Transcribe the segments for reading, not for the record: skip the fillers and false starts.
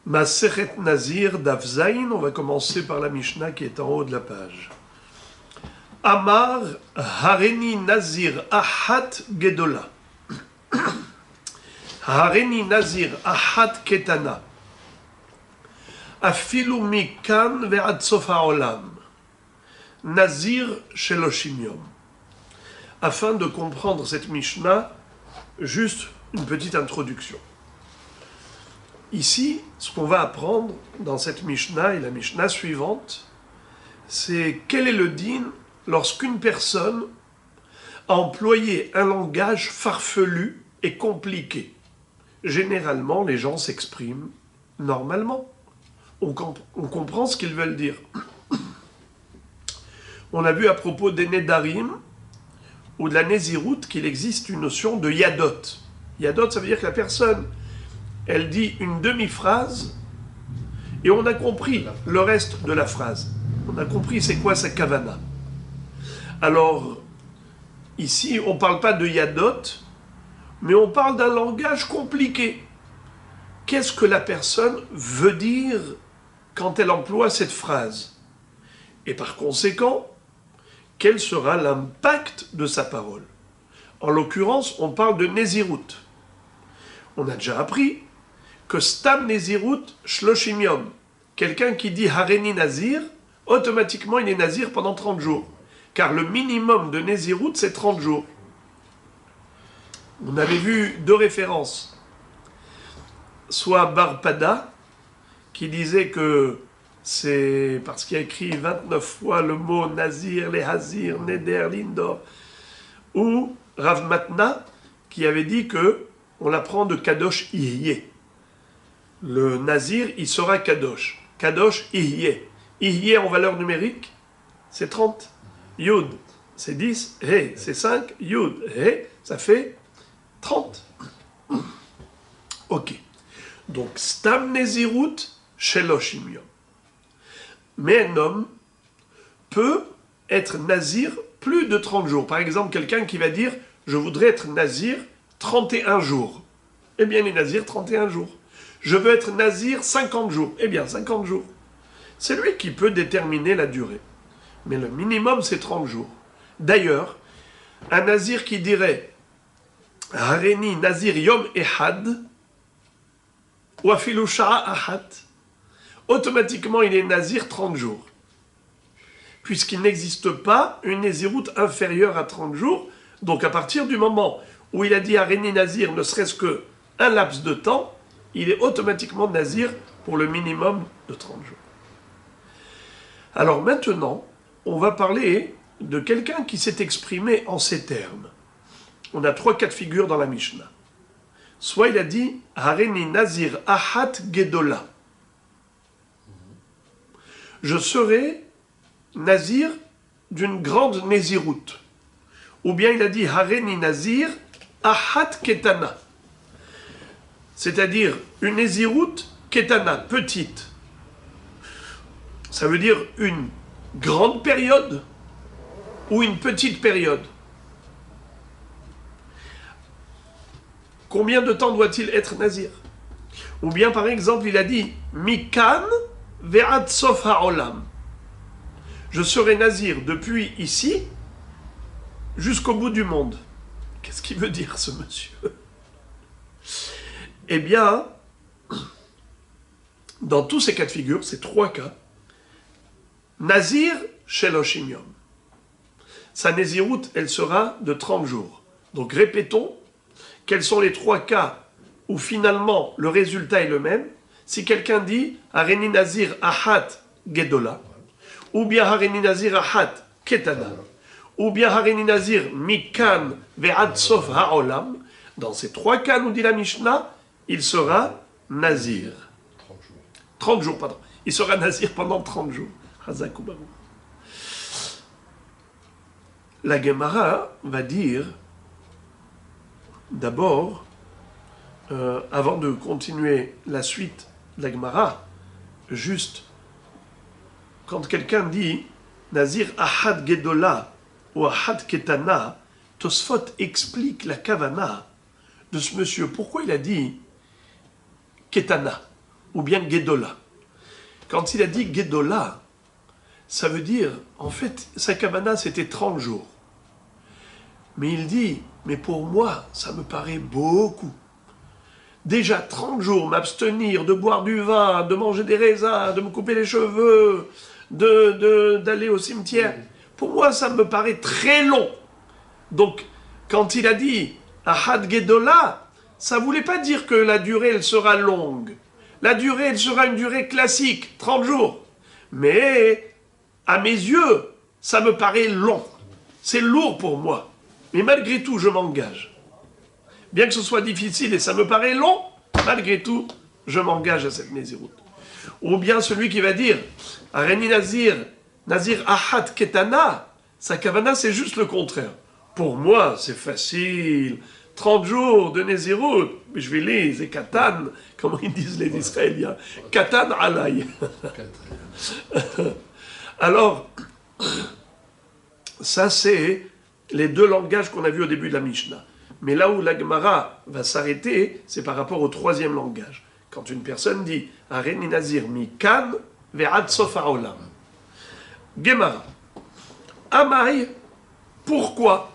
Masechet Nazir Daf Zayin, on va commencer par la Mishnah qui est en haut de la page. Amar Hareni Nazir Ahat Gedola. Hareni Nazir Ahat Ketana. Afilu Mikan ve'ad sof ha'olam. Nazir Sheloshim Yom. Afin de comprendre cette Mishnah, juste une petite introduction. Ici, ce qu'on va apprendre dans cette Mishnah et la Mishnah suivante, c'est quel est le din lorsqu'une personne a employé un langage farfelu et compliqué. Généralement, les gens s'expriment normalement. On comprend ce qu'ils veulent dire. On a vu à propos des Nedarim ou de la Nézirout qu'il existe une notion de Yadot. Yadot, ça veut dire que la personne, elle dit une demi-phrase et on a compris le reste de la phrase. On a compris c'est quoi sa kavana. Alors, ici, on ne parle pas de Yadot, mais on parle d'un langage compliqué. Qu'est-ce que la personne veut dire quand elle emploie cette phrase? Et par conséquent, quel sera l'impact de sa parole? En l'occurrence, on parle de Nézirout. On a déjà appris que Stam Nézirout Shloshim Yom, quelqu'un qui dit Hareni Nazir, automatiquement il est Nazir pendant 30 jours. Car le minimum de Nézirout, c'est 30 jours. On avait vu deux références. Soit Bar Pada, qui disait que c'est parce qu'il a écrit 29 fois le mot Nazir, les Hazir, Neder, Lindor, ou Rav Matna, qui avait dit que on l'apprend de Kadosh Ihyeh. Le Nazir, il sera Kadosh. Kadosh Ihyeh. Ihyeh en valeur numérique, c'est 30. Yud, c'est 10. He, c'est 5. Yud, He, ça fait 30. Ok. Donc, Stam Nezirut Sheloshim Yom. Mais un homme peut être nazir plus de 30 jours. Par exemple, quelqu'un qui va dire « Je voudrais être nazir 31 jours ». Eh bien, il est nazir 31 jours. Je veux être nazir 50 jours. Eh bien, 50 jours. C'est lui qui peut déterminer la durée. Mais le minimum, c'est 30 jours. D'ailleurs, un nazir qui dirait « Hareni nazir yom ehad » ou « afilu sha'a ahat », automatiquement, il est nazir 30 jours. Puisqu'il n'existe pas une néziroute inférieure à 30 jours, donc à partir du moment où il a dit Hareni nazir, ne serait-ce qu'un laps de temps, il est automatiquement nazir pour le minimum de 30 jours. Alors maintenant, on va parler de quelqu'un qui s'est exprimé en ces termes. On a 3 cas de figure dans la Mishnah. Soit il a dit Hareni nazir ahat gedola. Je serai nazir d'une grande néziroute. Ou bien il a dit Hareni nazir ahat ketana. C'est-à-dire une néziroute ketana, petite. Ça veut dire une grande période ou une petite période. Combien de temps doit-il être nazir? Ou bien par exemple il a dit Mikan ve'ad sof ha'olam. Je serai nazir depuis ici jusqu'au bout du monde. Qu'est-ce qu'il veut dire ce monsieur? Eh bien, dans tous ces cas de figure, ces 3 cas, Nazir Sheloshim Yom. Sa néziroute, elle sera de 30 jours. Donc répétons, quels sont les 3 cas où finalement le résultat est le même? Si quelqu'un dit Hareni Nazir Ahat Gedola, ou bien Hareni Nazir Ahat Ketana, ou bien Hareni Nazir Mikan Ve'ad Sof Ha'olam, dans ces 3 cas, nous dit la Mishnah, il sera Nazir. 30 jours, pardon. Il sera Nazir pendant 30 jours. La Gemara va dire, d'abord, avant de continuer la suite de la Gemara, juste, quand quelqu'un dit Nazir Ahad Gedola ou Ahad Ketana, Tosfot explique la kavana de ce monsieur. Pourquoi il a dit Ketana? ou bien Gedola. Quand il a dit Gedola, ça veut dire, en fait, sa kavana c'était 30 jours. Mais il dit, mais pour moi, ça me paraît beaucoup. Déjà 30 jours, m'abstenir de boire du vin, de manger des raisins, de me couper les cheveux, d'aller au cimetière. Pour moi, ça me paraît très long. Donc, quand il a dit Ahad Gedola, ça ne voulait pas dire que la durée, elle sera longue. La durée, elle sera une durée classique, 30 jours. Mais, à mes yeux, ça me paraît long. C'est lourd pour moi. Mais malgré tout, je m'engage. Bien que ce soit difficile et ça me paraît long, malgré tout, je m'engage à cette Nézirut. Ou bien celui qui va dire Areni Nazir, Nazir Ahad Ketana, sa kavana, c'est juste le contraire. Pour moi, c'est facile. 30 jours de Nézirut, mais je vais les Katan, comment ils disent les Israéliens, Katan alay. Alors, ça c'est les deux langages qu'on a vus au début de la Mishnah. Mais là où la Gemara va s'arrêter, c'est par rapport au troisième langage. Quand une personne dit « Areni Nazir mikan ve'ad sof ha'olam » Gemara. Amai, pourquoi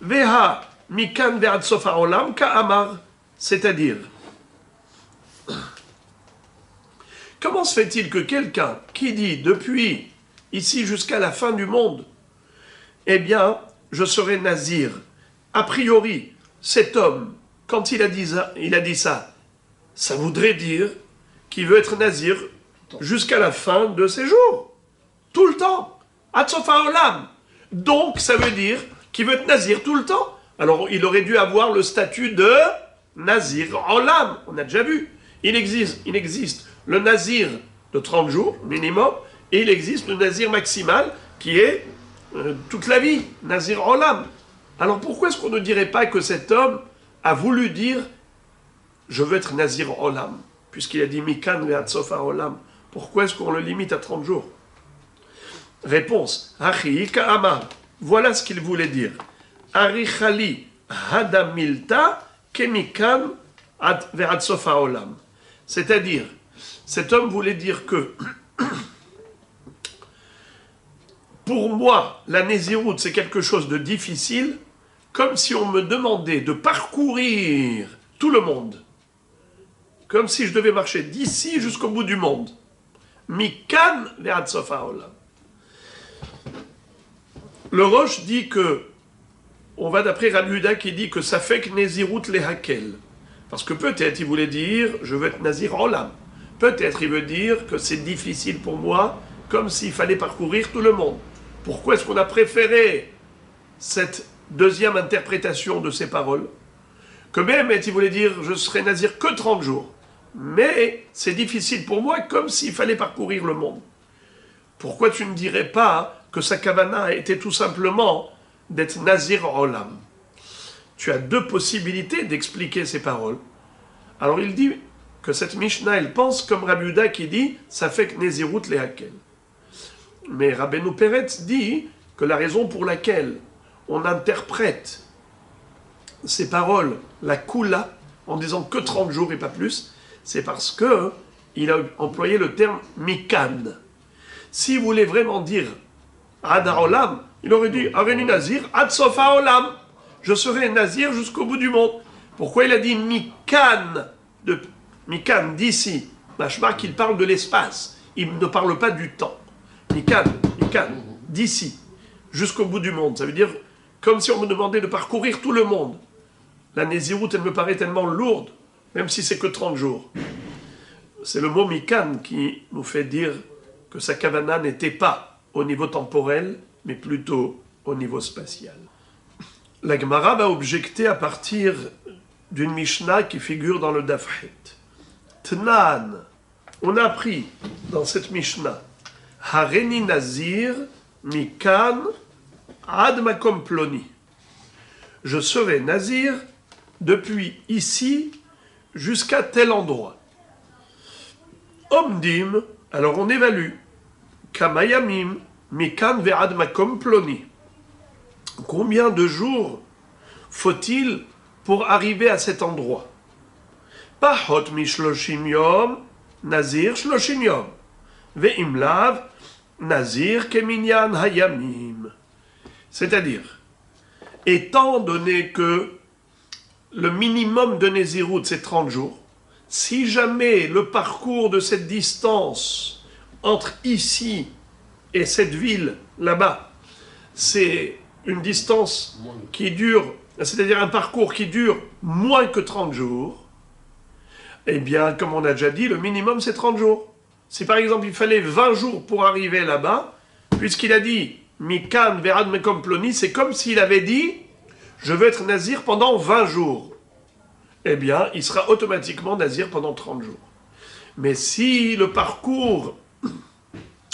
Veha mikan ve'ad sof ha'olam ka'amar, c'est-à-dire, comment se fait-il que quelqu'un qui dit depuis ici jusqu'à la fin du monde, eh bien, je serai nazir, a priori, cet homme, quand il a dit ça, ça voudrait dire qu'il veut être nazir jusqu'à la fin de ses jours. Tout le temps. Atsofa olam. Donc, ça veut dire qu'il veut être nazir tout le temps. Alors, il aurait dû avoir le statut de nazir olam. On a déjà vu. Il existe le nazir de 30 jours, minimum, et il existe le nazir maximal, qui est toute la vie, nazir olam. Alors pourquoi est-ce qu'on ne dirait pas que cet homme a voulu dire « je veux être Nazir Olam » puisqu'il a dit « Mikan ve'ad sof ha'olam ». Pourquoi est-ce qu'on le limite à 30 jours? Réponse « Achi ka'amar » voilà ce qu'il voulait dire. « Arichali hadamilta kemikan ve'ad sof ha'olam » c'est-à-dire, cet homme voulait dire que pour moi, la Nézirut, c'est quelque chose de difficile, comme si on me demandait de parcourir tout le monde. Comme si je devais marcher d'ici jusqu'au bout du monde. Mikan ve'ad sof ha'olam. Le Roche dit que, on va d'après Rabbi Yehuda qui dit que ça fait que Nézirut lehakel. Parce que peut-être il voulait dire, je veux être Nazir Olam. Peut-être il veut dire que c'est difficile pour moi, comme s'il fallait parcourir tout le monde. Pourquoi est-ce qu'on a préféré cette deuxième interprétation de ces paroles? Que même il voulait dire, je serai nazir que 30 jours. Mais c'est difficile pour moi, comme s'il fallait parcourir le monde. Pourquoi tu ne dirais pas que sa kavana était tout simplement d'être nazir olam? Tu as deux possibilités d'expliquer ces paroles. Alors il dit que cette Mishnah, elle pense comme Rabbi Yehuda qui dit, ça fait que Nézirut lehakel. Mais Rabbeinu Peretz dit que la raison pour laquelle on interprète ces paroles, la kula, en disant que 30 jours et pas plus, c'est parce que il a employé le terme mikan. S'il voulait vraiment dire ad ha'olam, il aurait dit Areni Nazir ad sof ha'olam. Je serai nazir jusqu'au bout du monde. Pourquoi il a dit mikan, mikan d'ici? Machma qu'il parle de l'espace. Il ne parle pas du temps. Mikan, d'ici, jusqu'au bout du monde. Ça veut dire, comme si on me demandait de parcourir tout le monde. La Nézirut, elle me paraît tellement lourde, même si c'est que 30 jours. C'est le mot Mikan qui nous fait dire que sa kavana n'était pas au niveau temporel, mais plutôt au niveau spatial. La Gemara va objecter à partir d'une Mishnah qui figure dans le Dafhet. Tnan, on a appris dans cette Mishnah Hareni Nazir Mikan Ad Makom Ploni. Je serai Nazir depuis ici jusqu'à tel endroit. Omdim, alors on évalue. Kamayamim Mikan Ve'ad Makom Ploni. Combien de jours faut-il pour arriver à cet endroit? Pahot mishloshim yom nazir shloshim yom. Ve'im lav, nazir keminyan hayamim. C'est-à-dire, étant donné que le minimum de Nézirut, c'est 30 jours, si jamais le parcours de cette distance entre ici et cette ville, là-bas, c'est une distance qui dure, c'est-à-dire un parcours qui dure moins que 30 jours, eh bien, comme on a déjà dit, le minimum, c'est 30 jours. Si par exemple, il fallait 20 jours pour arriver là-bas, puisqu'il a dit « Mikan verad mekom ploni », c'est comme s'il avait dit « Je veux être nazir pendant 20 jours ». Eh bien, il sera automatiquement nazir pendant 30 jours. Mais si le parcours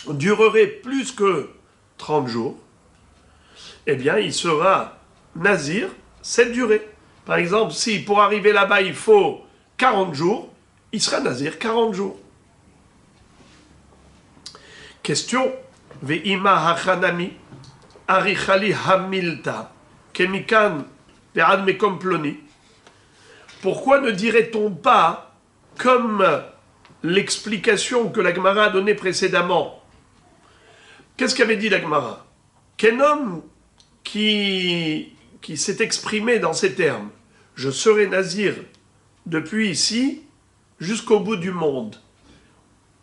durerait plus que 30 jours, eh bien, il sera nazir cette durée. Par exemple, si pour arriver là-bas, il faut 40 jours, il sera nazir 40 jours. Question. Ve'ima hachanami arichali hamilta kemikan ve'ad mekom ploni. Pourquoi ne dirait-on pas, comme l'explication que la Gemara a donnée précédemment, qu'est-ce qu'avait dit la Gemara? Qu'un homme qui s'est exprimé dans ces termes, je serai nazir depuis ici jusqu'au bout du monde.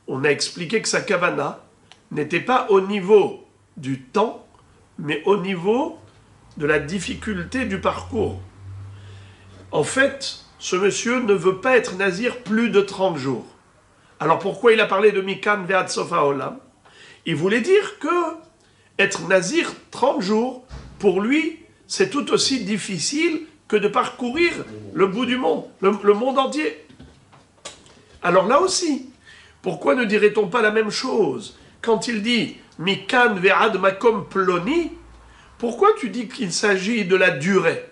On a expliqué que sa kavana n'était pas au niveau du temps, mais au niveau de la difficulté du parcours. En fait, ce monsieur ne veut pas être nazir plus de 30 jours. Alors pourquoi il a parlé de Mikan ve'ad sof ha'olam? Il voulait dire que être nazir 30 jours, pour lui, c'est tout aussi difficile que de parcourir le bout du monde, le monde entier. Alors là aussi, pourquoi ne dirait-on pas la même chose? Quand il dit « Mikan ve'ad makom ploni », pourquoi tu dis qu'il s'agit de la durée?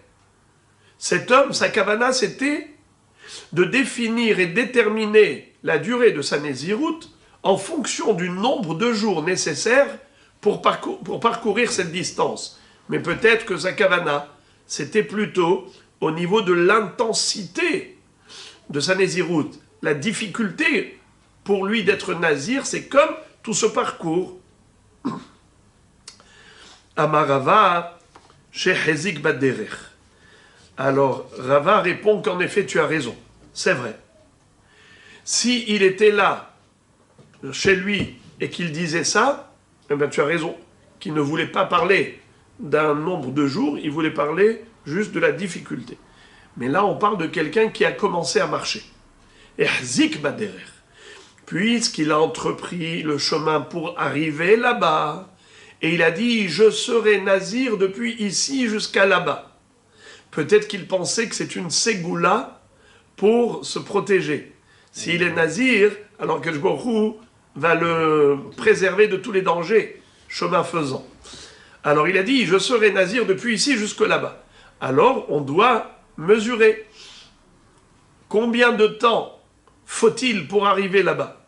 Cet homme, sa kavana, c'était de définir et déterminer la durée de sa Nézirut en fonction du nombre de jours nécessaires pour parcourir cette distance. Mais peut-être que sa kavana, c'était plutôt au niveau de l'intensité de sa Nézirut. La difficulté pour lui d'être nazir, c'est comme tout ce parcours. Amarava shehezik baderech. Alors, Rava répond qu'en effet, tu as raison. C'est vrai. S'il était là, chez lui, et qu'il disait ça, eh bien, tu as raison. Qu'il ne voulait pas parler d'un nombre de jours, il voulait parler juste de la difficulté. Mais là, on parle de quelqu'un qui a commencé à marcher. Ehzik baderer. Puisqu'il a entrepris le chemin pour arriver là-bas, et il a dit, je serai nazir depuis ici jusqu'à là-bas. Peut-être qu'il pensait que c'est une ségoula pour se protéger. S'il est nazir, alors que Baruch va le préserver de tous les dangers, chemin faisant. Alors il a dit, je serai nazir depuis ici jusque là-bas. Alors on doit mesurer. Combien de temps faut-il pour arriver là-bas?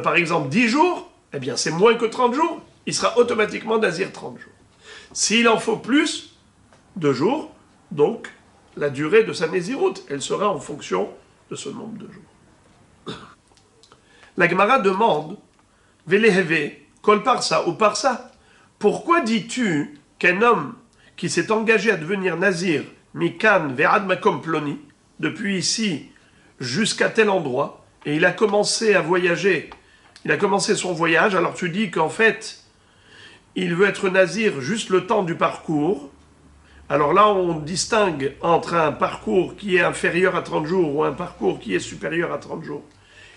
Par exemple, 10 jours, eh bien c'est moins que 30 jours, il sera automatiquement nazir 30 jours. S'il en faut plus, 2 jours, donc la durée de sa Nézirut, elle sera en fonction de ce nombre de jours. La Gemara demande, Veleheve, kol parsa ou parsa, pourquoi dis-tu qu'un homme qui s'est engagé à devenir nazir, mikan ve'ad makom ploni, depuis ici jusqu'à tel endroit, et il a commencé à voyager, il a commencé son voyage, alors tu dis qu'en fait, il veut être nazir juste le temps du parcours. Alors là, on distingue entre un parcours qui est inférieur à 30 jours ou un parcours qui est supérieur à 30 jours.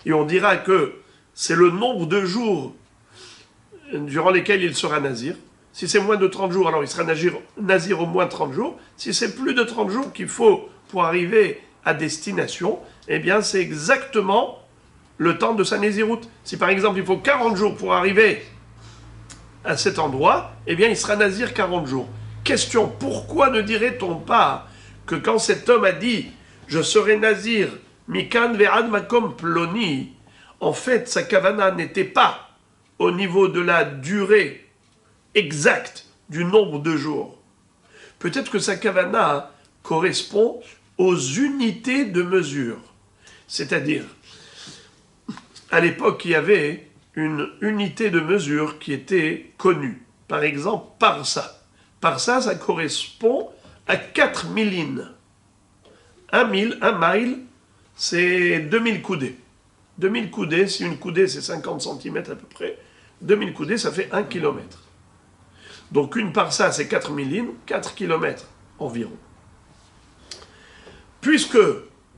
Et on dira que c'est le nombre de jours durant lesquels il sera nazir. Si c'est moins de 30 jours, alors il sera nazir au moins 30 jours. Si c'est plus de 30 jours qu'il faut pour arriver à destination, eh bien c'est exactement le temps de sa Nézirut. Si par exemple il faut 40 jours pour arriver à cet endroit, eh bien il sera nazir 40 jours. Question, pourquoi ne dirait-on pas que quand cet homme a dit « Je serai nazir, mikan ve'ad makom ploni », en fait sa kavana n'était pas au niveau de la durée exacte du nombre de jours. Peut-être que sa kavana correspond aux unités de mesure. C'est-à-dire, à l'époque, il y avait une unité de mesure qui était connue. Par exemple, parsa. Parsa, ça correspond à 4 millines. Un mile, c'est 2000 coudées. 2000 coudées, si une coudée c'est 50 cm à peu près, 2000 coudées, ça fait 1 km. Donc une parsa, c'est 4 millines, 4 km environ. Puisque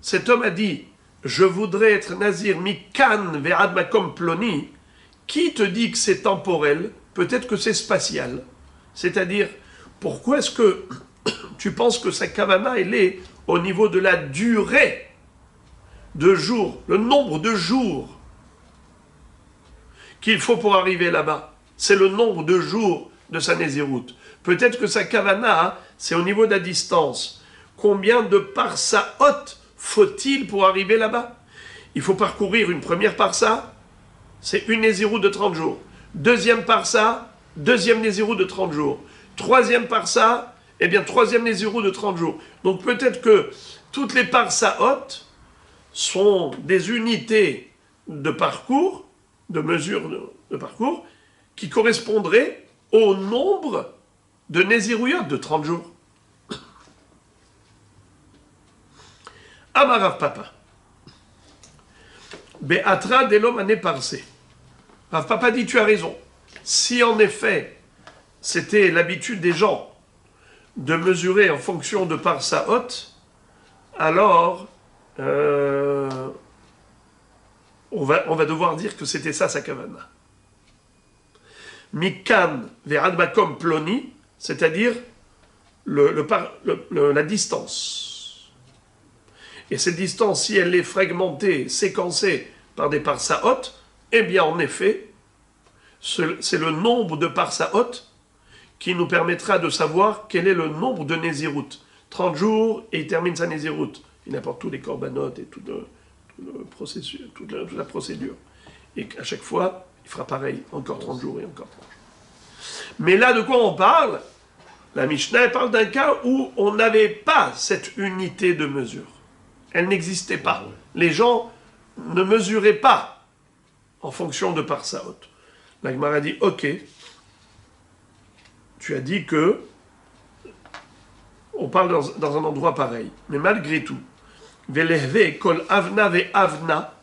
cet homme a dit « Je voudrais être nazir mikan ve'ad makom ploni », qui te dit que c'est temporel? Peut-être que c'est spatial. C'est-à-dire, pourquoi est-ce que tu penses que sa kavana, elle est au niveau de la durée de jours, le nombre de jours qu'il faut pour arriver là-bas? C'est le nombre de jours de sa nésiroute. Peut-être que sa kavana, c'est au niveau de la distance. Combien de parsaot faut-il pour arriver là-bas? Il faut parcourir une première parsa, c'est une nésiroute de 30 jours. Deuxième parsa, deuxième nésiroute de 30 jours. Troisième parsa, eh bien troisième nésiroute de 30 jours. Donc peut-être que toutes les parsaot sont des unités de parcours, de mesure de parcours, qui correspondraient au nombre de nésirouyot de 30 jours. Amarav Papa. Be'atra delom ane parse. Rav Papa dit, tu as raison. Si en effet, c'était l'habitude des gens de mesurer en fonction de parsaot, alors on va devoir dire que c'était ça sa kavana. Mikan ve'ad makom ploni, c'est-à-dire la distance. Et cette distance, si elle est fragmentée, séquencée par des parsaot, eh bien en effet, c'est le nombre de parsaot qui nous permettra de savoir quel est le nombre de nésiroutes. 30 jours, et il termine sa nésiroute. Il apporte tous les corbanotes et toute la procédure. Et à chaque fois, il fera pareil, encore 30 jours et encore 30 jours. Mais là, de quoi on parle? La Mishnah parle d'un cas où on n'avait pas cette unité de mesure. Elle n'existait pas. Les gens ne mesuraient pas en fonction de parsaot. La Gemara dit, ok, tu as dit que on parle dans un endroit pareil. Mais malgré tout, Velehve kol avna ve avna,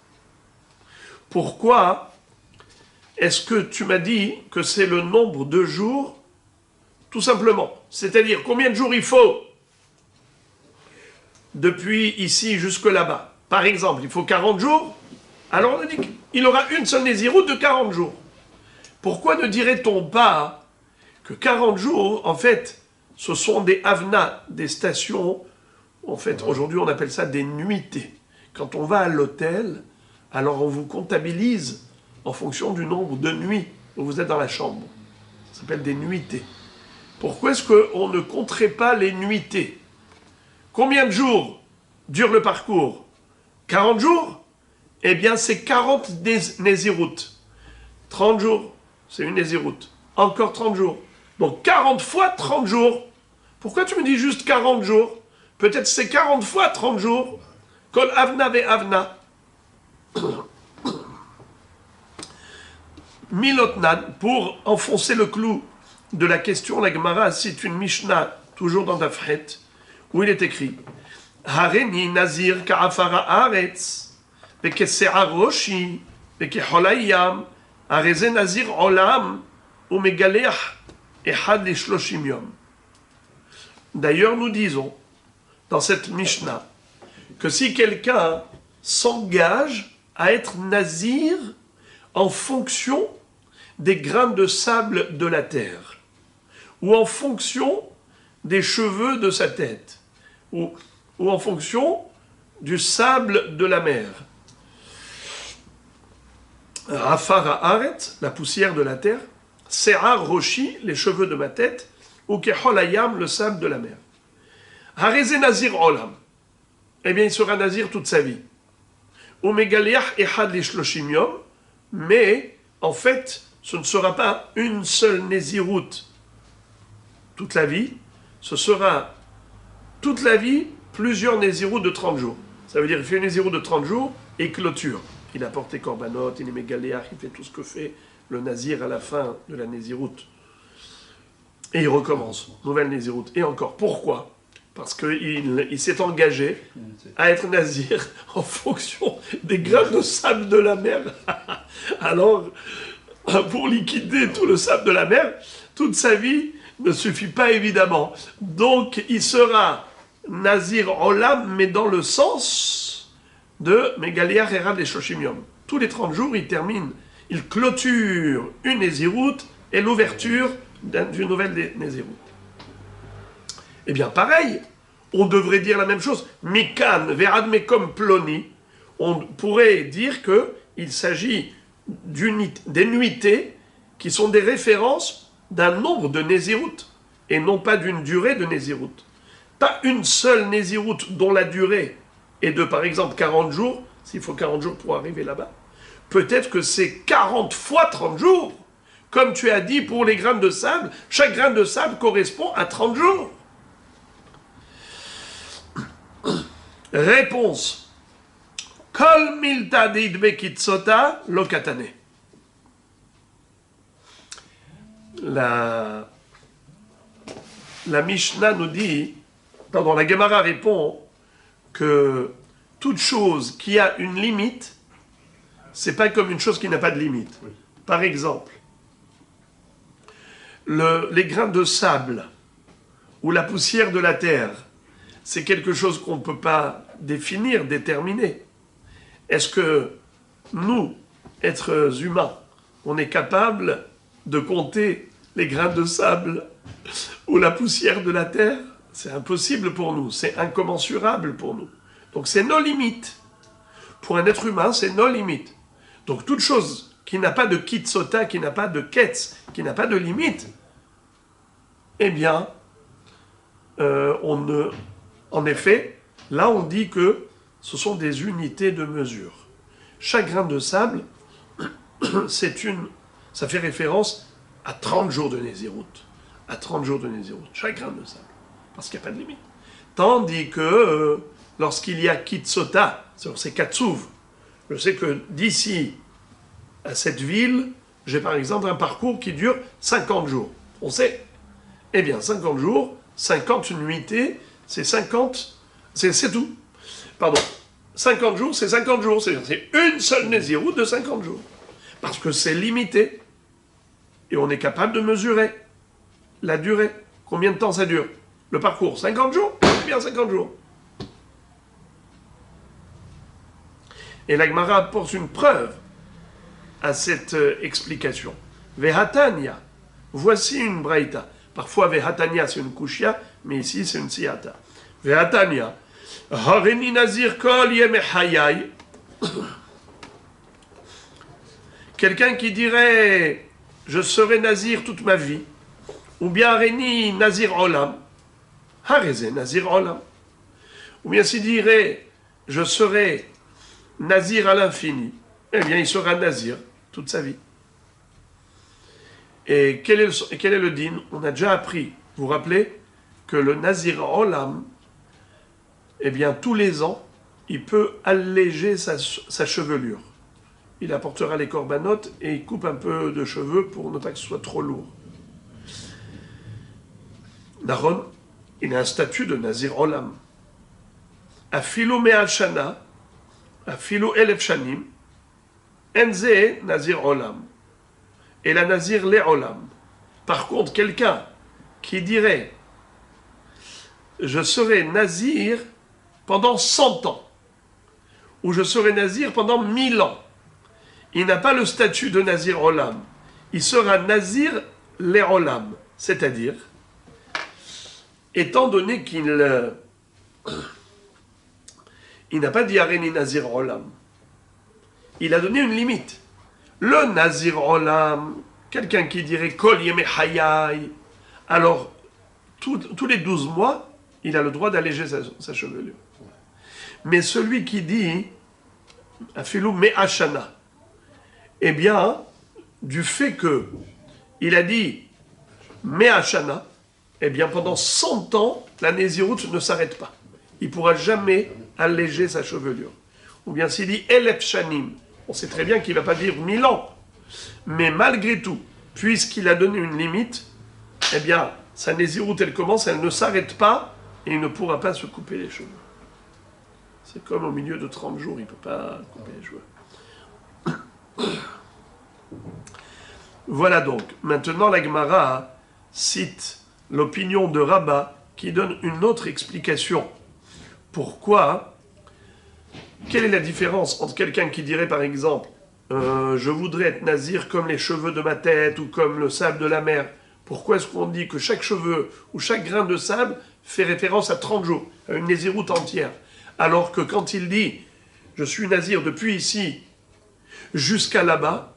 pourquoi est-ce que tu m'as dit que c'est le nombre de jours? Tout simplement. C'est-à-dire, combien de jours il faut depuis ici jusque là-bas? Par exemple, il faut 40 jours. Alors on a dit qu'il aura une seule nésiroute de 40 jours. Pourquoi ne dirait-on pas que 40 jours, en fait, ce sont des avnas, des stations, en fait, aujourd'hui on appelle ça des nuitées. Quand on va à l'hôtel, alors on vous comptabilise en fonction du nombre de nuits où vous êtes dans la chambre. Ça s'appelle des nuitées. Pourquoi est-ce qu'on ne compterait pas les nuitées? Combien de jours dure le parcours? 40 jours? Eh bien, c'est 40 nésiroutes. 30 jours, c'est une nésiroute. Encore 30 jours. Donc 40 fois 30 jours. Pourquoi tu me dis juste 40 jours? Peut-être c'est 40 fois 30 jours. Kol avna ve avna. Milotnan, pour enfoncer le clou de la question, la Gemara cite une Mishnah, toujours dans Dafret, où il est écrit Hareni nazir ka'afara aretz, vekese'a roshi, vekeholayam, areze nazir olam, ou megaleach, ehad li shloshim yom. D'ailleurs, nous disons, dans cette Mishnah, que si quelqu'un s'engage à être nazir en fonction des grains de sable de la terre, ou en fonction des cheveux de sa tête, ou en fonction du sable de la mer. Afara aret, la poussière de la terre, Se'a roshi, les cheveux de ma tête, ou keholayam, le sable de la mer. Hareze nazir olam, eh bien il sera nazir toute sa vie. Ou megaliach ehad li shloshim yom, mais en fait, ce ne sera pas une seule nésiroute toute la vie, ce sera toute la vie plusieurs nésiroutes de 30 jours. Ça veut dire qu'il fait une nésiroute de 30 jours et clôture. il apporte les korbanot, il met galéach, il fait tout ce que fait le nazir à la fin de la nésiroute. Et il recommence, nouvelle nésiroute. Et encore, pourquoi? Parce qu'il s'est engagé à être nazir en fonction des grains de sable de la mer. Alors, pour liquider tout le sable de la mer, toute sa vie ne suffit pas évidemment. Donc, il sera nazir olam, mais dans le sens de Megaliach Erad et Shoshimium. Tous les 30 jours, il clôture une nésiroute et l'ouverture d'une nouvelle nésiroute. Eh bien, pareil, on devrait dire la même chose. Mikan, verad mekom ploni, on pourrait dire qu'il s'agit des nuitées qui sont des références d'un nombre de nésiroutes, et non pas d'une durée de nésiroute. Pas une seule nésiroute dont la durée est de, par exemple, 40 jours, s'il faut 40 jours pour arriver là-bas. Peut-être que c'est 40 fois 30 jours. Comme tu as dit pour les grains de sable, chaque grain de sable correspond à 30 jours. Réponse. Kol milta deidbekitsota lokatane. La Mishnah nous dit, la Gemara répond que toute chose qui a une limite, c'est pas comme une chose qui n'a pas de limite. Oui. Par exemple, les grains de sable ou la poussière de la terre, c'est quelque chose qu'on ne peut pas définir, déterminer. Est-ce que nous, êtres humains, on est capable de compter les grains de sable ou la poussière de la terre? C'est impossible pour nous, c'est incommensurable pour nous. Donc c'est nos limites. Pour un être humain, c'est nos limites. Donc toute chose qui n'a pas de kitsota, qui n'a pas de ketz, qui n'a pas de limite, eh bien, en effet, là on dit que ce sont des unités de mesure. Chaque grain de sable, ça fait référence à 30 jours de nésiroute. À 30 jours de nésiroute, chaque grain de sable. Parce qu'il n'y a pas de limite. Tandis que lorsqu'il y a kitsota, c'est katsouv, je sais que d'ici à cette ville, j'ai par exemple un parcours qui dure 50 jours. On sait. Eh bien, 50 jours, 50 nuitées, c'est 50, c'est tout. Pardon. 50 jours, c'est 50 jours. C'est une seule nésiroute de 50 jours. Parce que c'est limité. Et on est capable de mesurer la durée. Combien de temps ça dure? Le parcours, 50 jours? Bien 50 jours. Et la Gemara apporte une preuve à cette explication. Vehatania, voici une braïta. Parfois, Vehatania, c'est une kushia, mais ici, c'est une siyata. Vehatania, Harini nazir kol yemehayai. Quelqu'un qui dirait, je serai nazir toute ma vie, ou bien Harini nazir olam. Hareze nazir olam. Ou bien s'il dirait, je serai nazir à l'infini, eh bien, il sera nazir toute sa vie. Et quel est le din? On a déjà appris, vous vous rappelez, que le nazir olam, eh bien, tous les ans, il peut alléger sa chevelure. Il apportera les korbanot et il coupe un peu de cheveux pour ne pas que ce soit trop lourd. Naron, il a un statut de nazir olam. Afilo me'al shana, afilo elef shanim, enze nazir olam. Et la nazir le olam. Par contre, quelqu'un qui dirait je serai nazir pendant 100 ans, ou je serai nazir pendant 1000 ans, il n'a pas le statut de nazir olam. Il sera nazir le olam. C'est-à-dire, étant donné qu'il n'a pas dit Areni nazir olam, il a donné une limite. Le nazir olam, quelqu'un qui dirait kol yeme hayai, alors tous les 12 mois, il a le droit d'alléger sa chevelure. Mais celui qui dit afilou me'ashana, eh bien, du fait que il a dit me'ashana, eh bien, pendant 100 ans, la nésiroute ne s'arrête pas. Il ne pourra jamais alléger sa chevelure. Ou bien s'il dit elef shanim, On sait très bien qu'il ne va pas vivre 1000 ans. Mais malgré tout, puisqu'il a donné une limite, eh bien, sa Néziroute, elle commence, elle ne s'arrête pas, et il ne pourra pas se couper les cheveux. C'est comme au milieu de 30 jours, il ne peut pas couper les cheveux. Voilà donc. Maintenant, la Gemara cite l'opinion de Rabat qui donne une autre explication. Pourquoi? Quelle est la différence entre quelqu'un qui dirait par exemple je voudrais être nazir comme les cheveux de ma tête ou comme le sable de la mer? Pourquoi est-ce qu'on dit que chaque cheveu ou chaque grain de sable fait référence à 30 jours, à une naziroute entière? Alors que quand il dit je suis nazir depuis ici jusqu'à là-bas,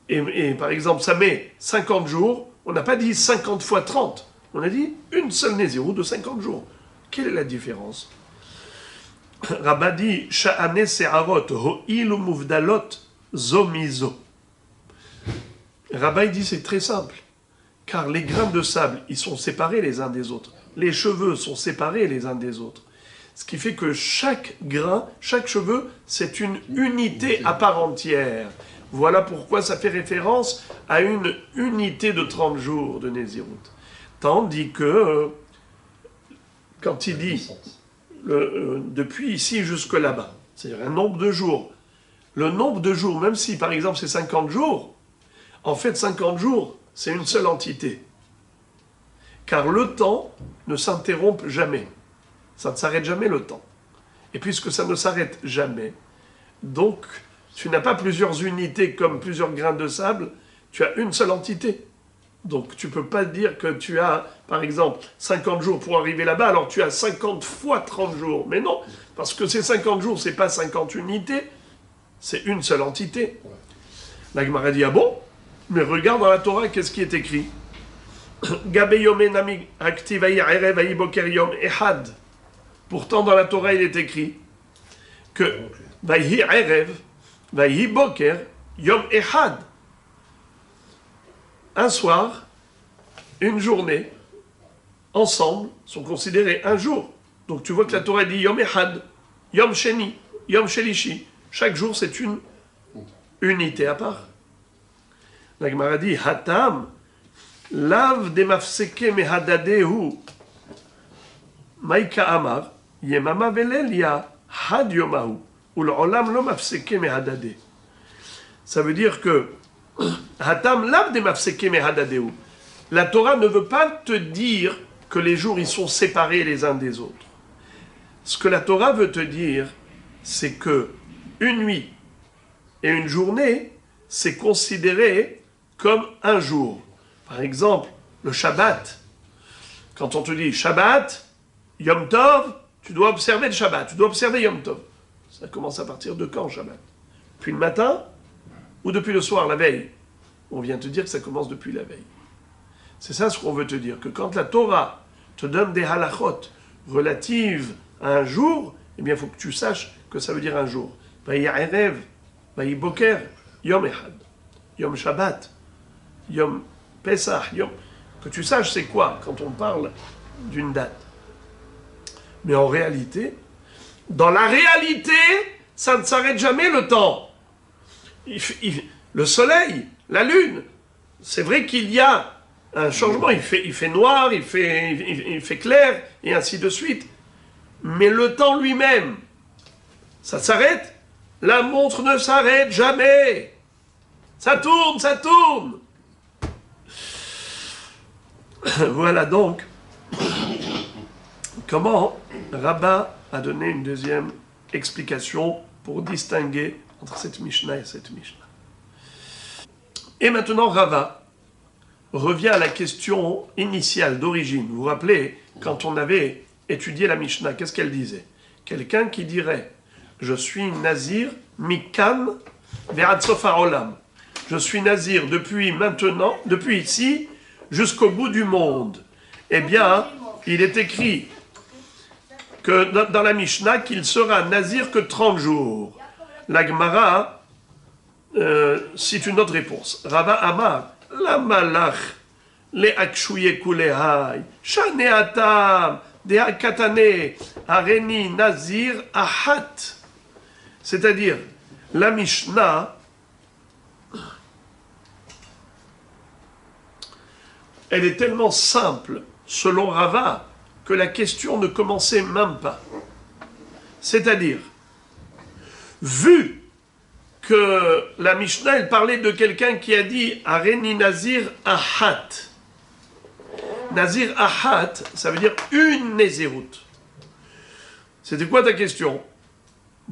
et par exemple ça met 50 jours, on n'a pas dit 50 fois 30, on a dit une seule naziroute de 50 jours. Quelle est la différence? Rabat dit Sha'ane se'arot ho'ilu muvdalot zomizo. Rabat dit c'est très simple, car les grains de sable, ils sont séparés les uns des autres. Les cheveux sont séparés les uns des autres. Ce qui fait que chaque grain, chaque cheveu, c'est une unité à part entière. Voilà pourquoi ça fait référence à une unité de 30 jours de Néziroute. Tandis que, quand il dit depuis ici jusque là-bas, c'est-à-dire un nombre de jours, le nombre de jours, même si par exemple c'est 50 jours, en fait 50 jours, c'est une seule entité. Car le temps ne s'interrompt jamais. Ça ne s'arrête jamais le temps. Et puisque ça ne s'arrête jamais, donc tu n'as pas plusieurs unités comme plusieurs grains de sable, tu as une seule entité. Donc tu ne peux pas dire que tu as, par exemple, 50 jours pour arriver là-bas, alors tu as 50 fois 30 jours. Mais non, parce que ces 50 jours, ce n'est pas 50 unités, c'est une seule entité. La Gemara dit, ah bon? Mais regarde dans la Torah, qu'est-ce qui est écrit? Pourtant, dans la Torah, il est écrit que Vayhi Erev, Vayhi Boker, Yom Ehad. Un soir, une journée, ensemble, sont considérés un jour. Donc tu vois que la Torah dit Yom Ehad, Yom Sheni, Yom Shelishi. Chaque jour, c'est une unité à part. La Gemara dit Hatam, Lav de mafseke mehadadehu, Maïka Amar, Yemama Velelia, Had Yomahu, ou l'Olam lo mafseke mehadade. Ça veut dire que Hatam lav de mafseke mehadadeu. La Torah ne veut pas te dire que les jours ils sont séparés les uns des autres. Ce que la Torah veut te dire, c'est que une nuit et une journée, c'est considéré comme un jour. Par exemple, le Shabbat. Quand on te dit Shabbat, Yom Tov, tu dois observer le Shabbat, tu dois observer Yom Tov. Ça commence à partir de quand, Shabbat? Puis le matin ou depuis le soir, la veille? On vient te dire que ça commence depuis la veille. C'est ça ce qu'on veut te dire, que quand la Torah te donne des halachot relatives à un jour, eh bien il faut que tu saches que ça veut dire un jour. Vayi Erev, Vayi Boker, Yom Ehad, Yom Shabbat, Yom Pesach, Yom... Que tu saches c'est quoi quand on parle d'une date. Mais en réalité, dans la réalité, ça ne s'arrête jamais le temps. Le soleil, la lune, c'est vrai qu'il y a un changement, il fait noir, il fait clair, et ainsi de suite. Mais le temps lui-même, ça s'arrête? La montre ne s'arrête jamais. Ça tourne, ça tourne. Voilà donc comment Rabat a donné une deuxième explication pour distinguer entre cette Mishnah et cette Mishnah. Et maintenant, Rava revient à la question initiale, d'origine. Vous vous rappelez, quand on avait étudié la Mishnah, qu'est-ce qu'elle disait? Quelqu'un qui dirait « Je suis nazir, mikan ve'ad sof ha'olam » je suis nazir depuis maintenant, depuis ici, jusqu'au bout du monde. Eh bien, il est écrit que dans la Mishnah qu'il sera nazir que 30 jours. La Gemara cite une autre réponse. Rava Amar, la malach, le akshouye kulehai, shane atam, de hakatane, areni nazir ahat. C'est-à-dire, la Mishnah, elle est tellement simple, selon Rava, que la question ne commençait même pas. C'est-à-dire, vu que la Mishnah, elle parlait de quelqu'un qui a dit « Areni Nazir Ahat ». Nazir Ahat, ça veut dire une Nézirut. C'était quoi ta question?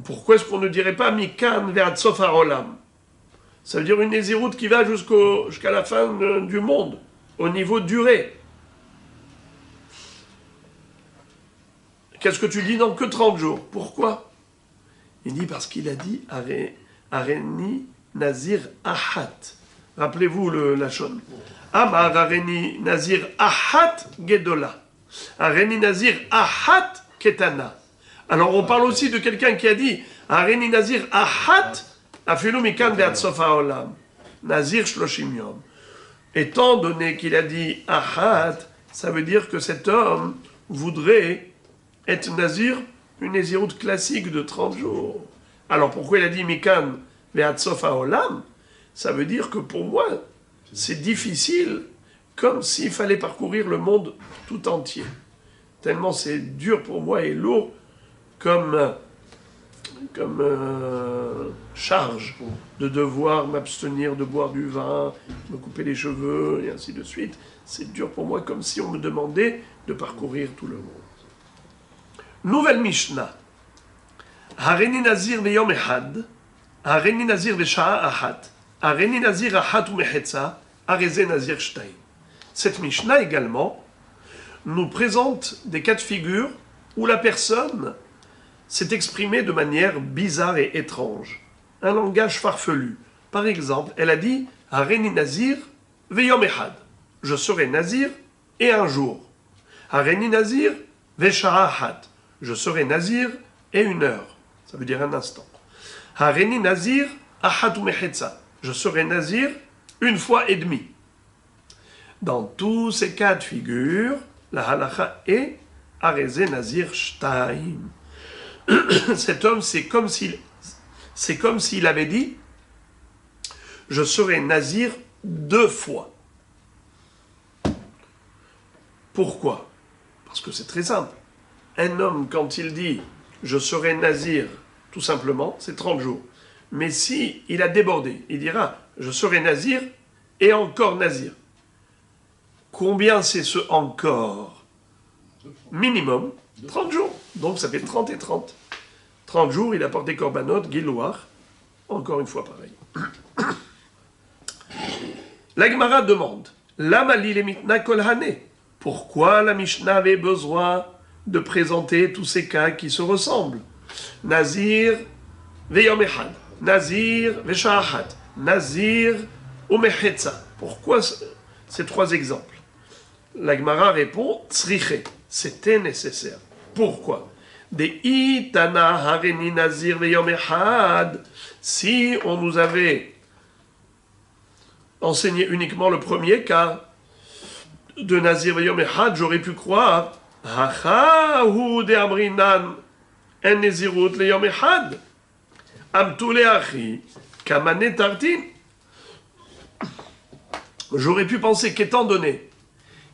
Pourquoi est-ce qu'on ne dirait pas Mikan Ve'ad Sof HaOlam? Ça veut dire une Nézirut qui va jusqu'à la fin du monde, au niveau durée. Qu'est-ce que tu dis? Non, que 30 jours. Pourquoi? Il dit parce qu'il a dit Areni Nazir Ahat. Rappelez-vous la Shon. Amar Areni Nazir Ahat Gedola. Areni Nazir Ahat Ketana. Alors on parle aussi de quelqu'un qui a dit Areni Nazir Ahat Afilu Mikan Ve'ad Sof HaOlam. Nazir Shloshim Yom. Étant donné qu'il a dit Ahat, ça veut dire que cet homme voudrait être Nazir, une Nézirut classique de 30 jours. Alors pourquoi il a dit Mikan Ve'ad Sof HaOlam? Ça veut dire que pour moi, c'est difficile, comme s'il fallait parcourir le monde tout entier. Tellement c'est dur pour moi et lourd comme charge de devoir m'abstenir de boire du vin, me couper les cheveux, et ainsi de suite. C'est dur pour moi, comme si on me demandait de parcourir tout le monde. Nouvelle Mishnah. Hareni Nazir Veyom Ehad, Hareni Nazir Vesha'a Ahat, Hareni Nazir Ahat Umechetza, Hareze Nazir Shtaim. Cette Mishnah également nous présente des cas de figure où la personne s'est exprimée de manière bizarre et étrange. Un langage farfelu. Par exemple, elle a dit « Hareni Nazir Veyom Ehad » je serai Nazir et un jour. « Hareni Nazir Vesha'a Ahat » je serai Nazir et une heure. Ça veut dire un instant. « Hareni Nazir Ahat Umechetza » je serai Nazir une fois et demie. Dans tous ces cas de figure, la halakha est Hareze Nazir Shtaim. Cet homme, c'est comme s'il avait dit « Je serai Nazir 2 fois ». Pourquoi? Parce que c'est très simple. Un homme, quand il dit « Je serai Nazir », tout simplement, c'est 30 jours. Mais si il a débordé, il dira « Je serai Nazir et encore Nazir ». Combien c'est ce « encore » minimum 30 jours. Donc ça fait 30 et 30. 30 jours, il a porté Korbanot, Gilouar. Encore une fois pareil. La Gemara demande Lama li le mitna kol hané. Pourquoi la Mishnah avait besoin de présenter tous ces cas qui se ressemblent? Nazir veyom echad, Nazir vesha'achat, Nazir umechetza. Pourquoi ces 3 exemples? La Gemara répond Tzriche. C'était nécessaire. Pourquoi? Des itana hareni nazir veyom echad. Si on nous avait enseigné uniquement le premier cas de nazir veyom echad, j'aurais pu croire hachahu de amrinan en nezirut leyom echad amtu leachi kamane tartin. J'aurais pu penser qu'étant donné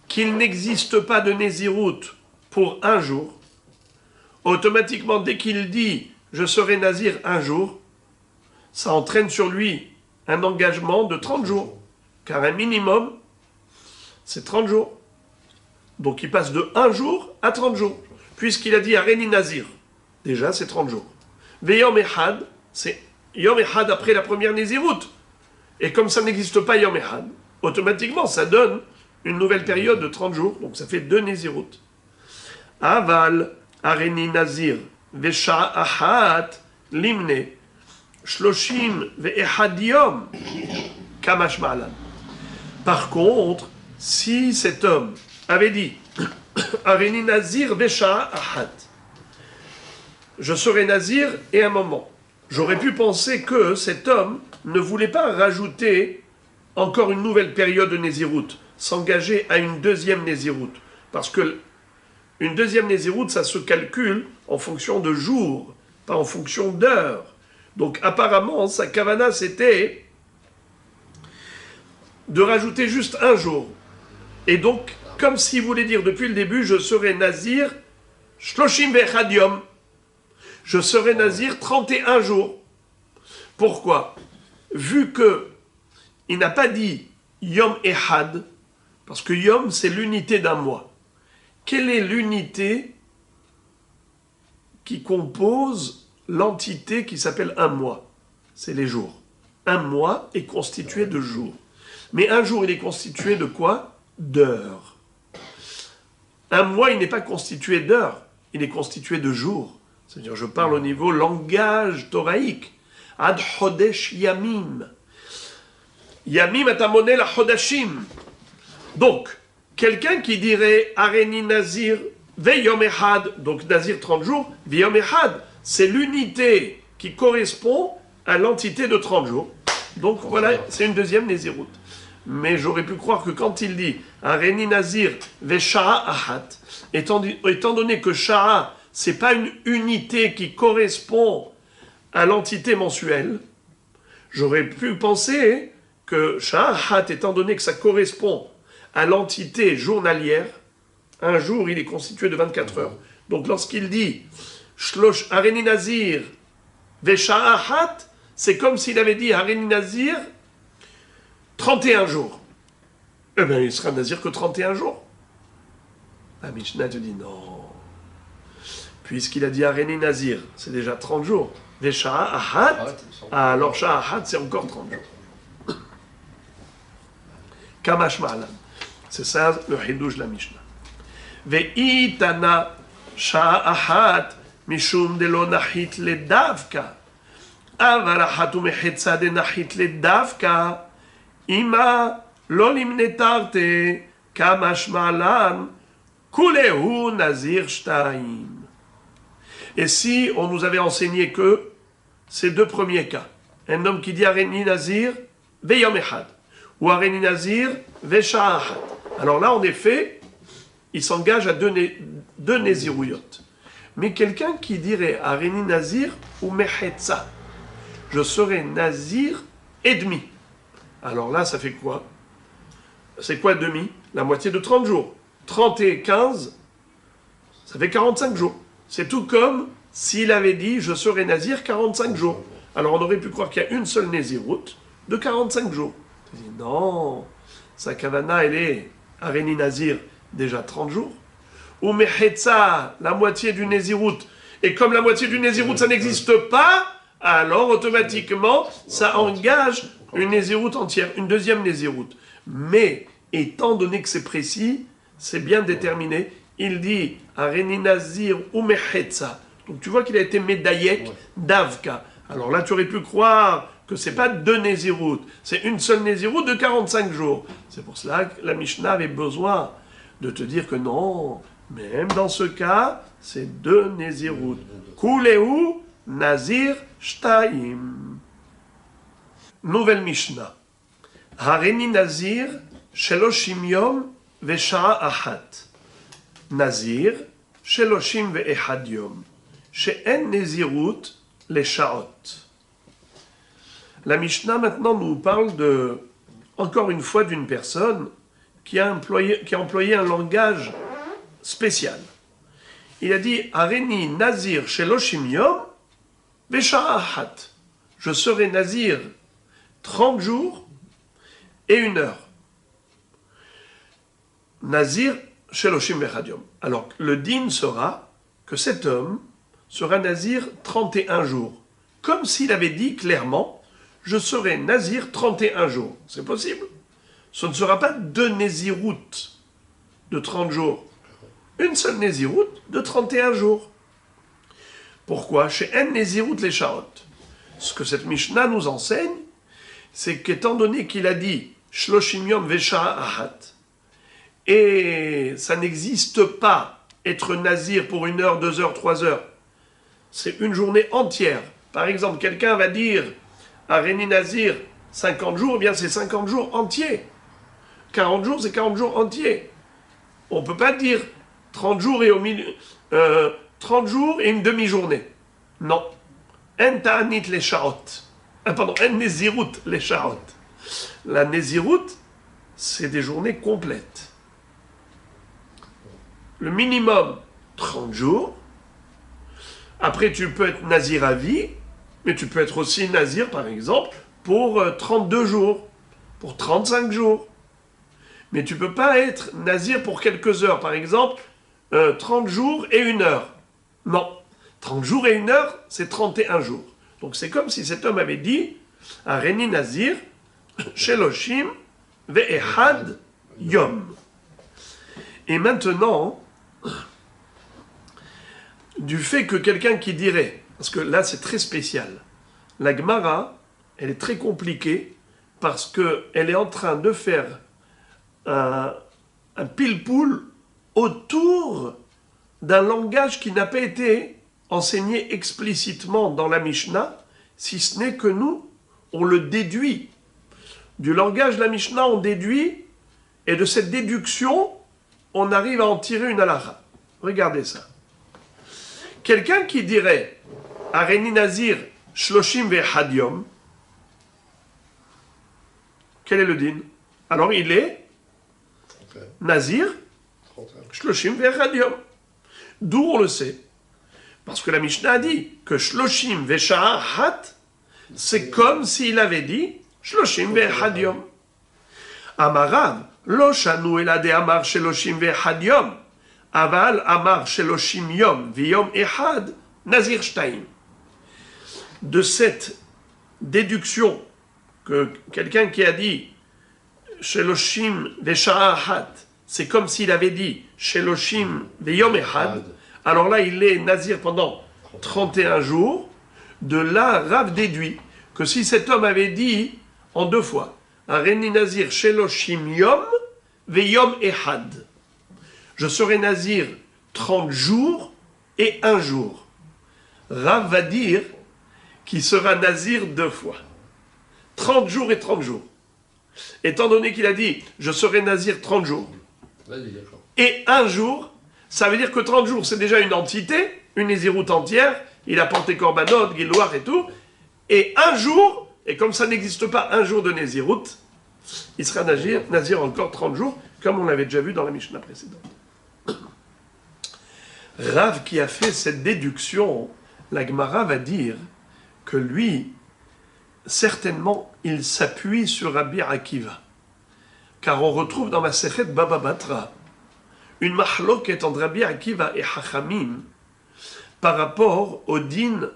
qu'il n'existe pas de Nézirut pour un jour, automatiquement, dès qu'il dit « je serai Nazir un jour », ça entraîne sur lui un engagement de 30 jours. Car un minimum, c'est 30 jours. Donc il passe de 1 jour à 30 jours. Puisqu'il a dit « Areni Nazir », déjà c'est 30 jours. Veyom Echad, c'est Yom Echad après la première Nézirut. Et comme ça n'existe pas Yom Echad, automatiquement ça donne une nouvelle période de 30 jours, donc ça fait 2 Nézirut. Aval, Areni Nazir, Vesha'ahat, Limne, Shloshim, Ve'echad Yom, Kamash Ma'alan. Par contre, si cet homme avait dit, Areni Nazir, Vesha'ahat, je serai Nazir et un moment, j'aurais pu penser que cet homme ne voulait pas rajouter encore une nouvelle période de Nézirut, s'engager à une deuxième Nézirut. Parce que une deuxième Nézirut, ça se calcule en fonction de jours, pas en fonction d'heures. Donc apparemment, sa kavana, c'était de rajouter juste un jour. Et donc, comme s'il voulait dire depuis le début, je serai nazir, shloshim ve'echad yom. Je serai nazir 31 jours. Pourquoi? Vu que il n'a pas dit yom echad, parce que yom, c'est l'unité d'un mois. Quelle est l'unité qui compose l'entité qui s'appelle un mois? C'est les jours. Un mois est constitué de jours. Mais un jour, il est constitué de quoi? D'heures. Un mois, il n'est pas constitué d'heures, il est constitué de jours. C'est-à-dire, je parle au niveau langage thoraïque. Ad chodesh yamim. Yamim atamonel la chodashim. Donc, quelqu'un qui dirait Areni Nazir Veyom Echad, donc Nazir 30 jours, Veyom Echad, c'est l'unité qui correspond à l'entité de 30 jours. Donc voilà, c'est une deuxième Nézirout. Mais j'aurais pu croire que quand il dit Areni Nazir Vesha'a Ahat, étant donné que Sha'a, c'est pas une unité qui correspond à l'entité mensuelle, j'aurais pu penser que Sha'a Ahat, étant donné que ça correspond à l'entité journalière, un jour il est constitué de 24 heures. Donc lorsqu'il dit Shlosh Areni Nazir Vesha'a Ahat, c'est comme s'il avait dit Areni Nazir 31 jours. Eh bien, il sera nazir que 31 jours. La Mishnah te dit non. Puisqu'il a dit Areni Nazir, c'est déjà 30 jours. Vesha'a Ahat, alors Sha'a Ahat, c'est encore 30 jours. Kamash Ma'alan. C'est ça le Hidouj de la Mishnah. Ve'itana Sha'a Ahat, Mishum de lo Nahit le Davka. Aval Ahat u Mechetza de Nahit le Davka. Ima lolim netarte kamash ma'alan kulehu nazir shtaim. Et si on nous avait enseigné que ces deux premiers cas, un homme qui dit Areni Nazir veyom echad ou Areni Nazir vesha'a achat, alors là en effet il s'engage à deux nézirouyot. Mais quelqu'un qui dirait Areni Nazir ou Mechetza, je serai Nazir et demi. Alors là, ça fait quoi? C'est quoi demi? La moitié de 30 jours. 30 et 15, ça fait 45 jours. C'est tout comme s'il avait dit « je serai nazir 45 jours ». Alors on aurait pu croire qu'il y a une seule naziroute de 45 jours. Il dit non, sa kavana, elle est Areni Nazir déjà 30 jours. Ou Mechetza, la moitié du naziroute. Et comme la moitié du naziroute, ça n'existe pas, alors automatiquement, ça engage une néziroute entière, une deuxième néziroute. Mais, étant donné que c'est précis, c'est bien déterminé, il dit Areni Nazir ou Mechetza. Donc tu vois qu'il a été médaillek d'Avka. Alors là, tu aurais pu croire que c'est pas deux néziroutes, c'est une seule néziroute de 45 jours. C'est pour cela que la Mishnah avait besoin de te dire que non, même dans ce cas, c'est deux néziroutes. Kuleu Nazir Shtaim. Nouvelle Mishnah. Hareni Nazir Sheloshim Yom Vesha'a Achat. Nazir Sheloshim Ve'echad Yom. She'en Nezirut les Sha'ot. La Mishnah maintenant nous parle encore une fois d'une personne qui a employé un langage spécial. Il a dit Hareni Nazir Sheloshim Yom Vesha'a Achat. Je serai Nazir 30 jours et 1 heure. Nazir Sheloshim Ve'echad Yom. Alors, le din sera que cet homme sera Nazir 31 jours. Comme s'il avait dit clairement, je serai Nazir 31 jours. C'est possible. Ce ne sera pas deux Néziroutes de 30 jours. Une seule Néziroute de 31 jours. Pourquoi? Chez En Nézirout les Sha'ot. Ce que cette Mishnah nous enseigne, c'est qu'étant donné qu'il a dit Shloshim Yom Vesha'a Achat, et ça n'existe pas être nazir pour 1 heure, 2 heures, 3 heures, c'est une journée entière. Par exemple, quelqu'un va dire Hareni Nazir 50 jours, eh bien c'est 50 jours entiers. 40 jours, c'est 40 jours entiers. On ne peut pas dire 30 jours et 30 jours et une demi-journée. Non. En ta'anit les sha'ot. Pardon, en nezirut les sha'ot. La nezirut, c'est des journées complètes. Le minimum, 30 jours. Après, tu peux être nazir à vie, mais tu peux être aussi nazir, par exemple, pour 32 jours, pour 35 jours. Mais tu ne peux pas être nazir pour quelques heures. Par exemple, 30 jours et 1 heure. Non. 30 jours et 1 heure, c'est 31 jours. Donc c'est comme si cet homme avait dit à Réni Nazir, Sheloshim ve'ehad yom. Et maintenant, du fait que quelqu'un qui dirait, parce que là c'est très spécial, la Gemara, elle est très compliquée parce qu'elle est en train de faire un pile-poule autour d'un langage qui n'a pas été enseigné explicitement dans la Mishnah, si ce n'est que nous, on le déduit. Du langage de la Mishnah, on déduit, et de cette déduction, on arrive à en tirer une halakha. Regardez ça. Quelqu'un qui dirait Areni Nazir Shloshim ve'echad yom, quel est le din? Alors il est Nazir Shloshim ve'echad yom. D'où on le sait? Parce que la Mishnah a dit que Shloshim ve'sha'a hat, c'est comme s'il avait dit Shloshim ve'echad yom. Amarav, lo shanu elade amar Shloshim ve'echad yom, aval amar Shloshim yom ve'yom echad, Nazir shtaim. De cette déduction que quelqu'un qui a dit Shloshim ve'sha'a hat, c'est comme s'il avait dit Sheloshim ve'yom echad, alors là il est nazir pendant 31 jours. De là, Rav déduit que si cet homme avait dit en 2 fois Areni nazir Sheloshim yom ve'yom echad, je serai nazir 30 jours et 1 jour, Rav va dire qu'il sera nazir 2 fois, 30 jours et 30 jours. Étant donné qu'il a dit je serai nazir 30 jours et 1 jour, ça veut dire que 30 jours c'est déjà une entité, une nésiroute entière, il a porté korbanot, guilloire et tout, et 1 jour, et comme ça n'existe pas 1 jour de nésiroute, il sera nazir encore 30 jours, comme on l'avait déjà vu dans la Mishnah précédente. Rav qui a fait cette déduction, la Gemara va dire que lui, certainement, il s'appuie sur Rabbi Akiva. Car on retrouve dans ma Masechet Baba Batra une mahloket entre Rabbi Akiva et Chachamim par rapport au din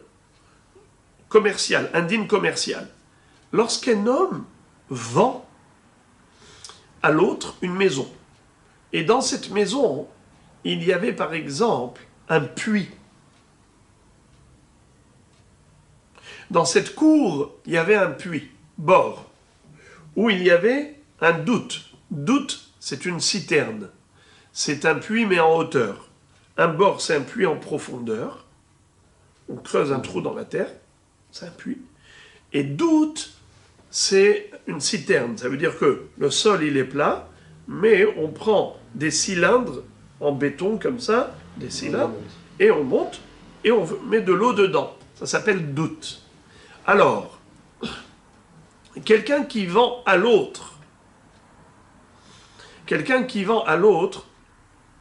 commercial, un din commercial. Lorsqu'un homme vend à l'autre une maison, et dans cette maison, il y avait par exemple un puits. Dans cette cour, il y avait un puits, bord, où il y avait un doute. Doute, c'est une citerne. C'est un puits mais en hauteur. Un bord, c'est un puits en profondeur. On creuse un trou dans la terre, c'est un puits. Et doute, c'est une citerne. Ça veut dire que le sol, il est plat, mais on prend des cylindres en béton comme ça, des cylindres, et on monte, et on met de l'eau dedans. Ça s'appelle doute. Alors, quelqu'un qui vend à l'autre,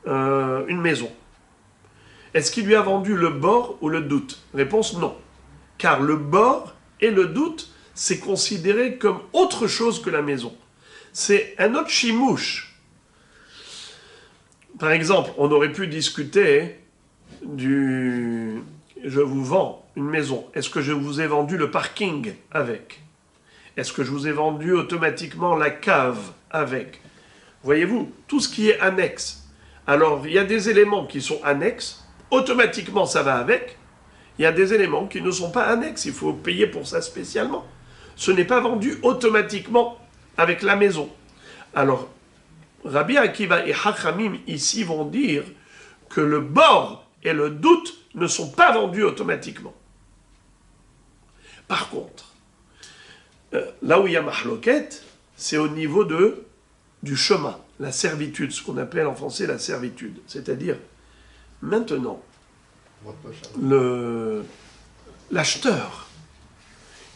une maison, est-ce qu'il lui a vendu le bord ou le doute? Réponse non. Car le bord et le doute, c'est considéré comme autre chose que la maison. C'est un autre chimouche. Par exemple, on aurait pu discuter du « je vous vends une maison, est-ce que je vous ai vendu le parking avec? Est-ce que je vous ai vendu automatiquement la cave avec ?» Voyez-vous, tout ce qui est annexe. Alors, il y a des éléments qui sont annexes, automatiquement ça va avec. Il y a des éléments qui ne sont pas annexes, il faut payer pour ça spécialement. Ce n'est pas vendu automatiquement avec la maison. Alors, Rabbi Akiva et Chachamim ici vont dire que le bord et le doute ne sont pas vendus automatiquement. Par contre, là où il y a mahloket, c'est au niveau du chemin, la servitude, ce qu'on appelle en français la servitude. C'est-à-dire, maintenant, l'acheteur,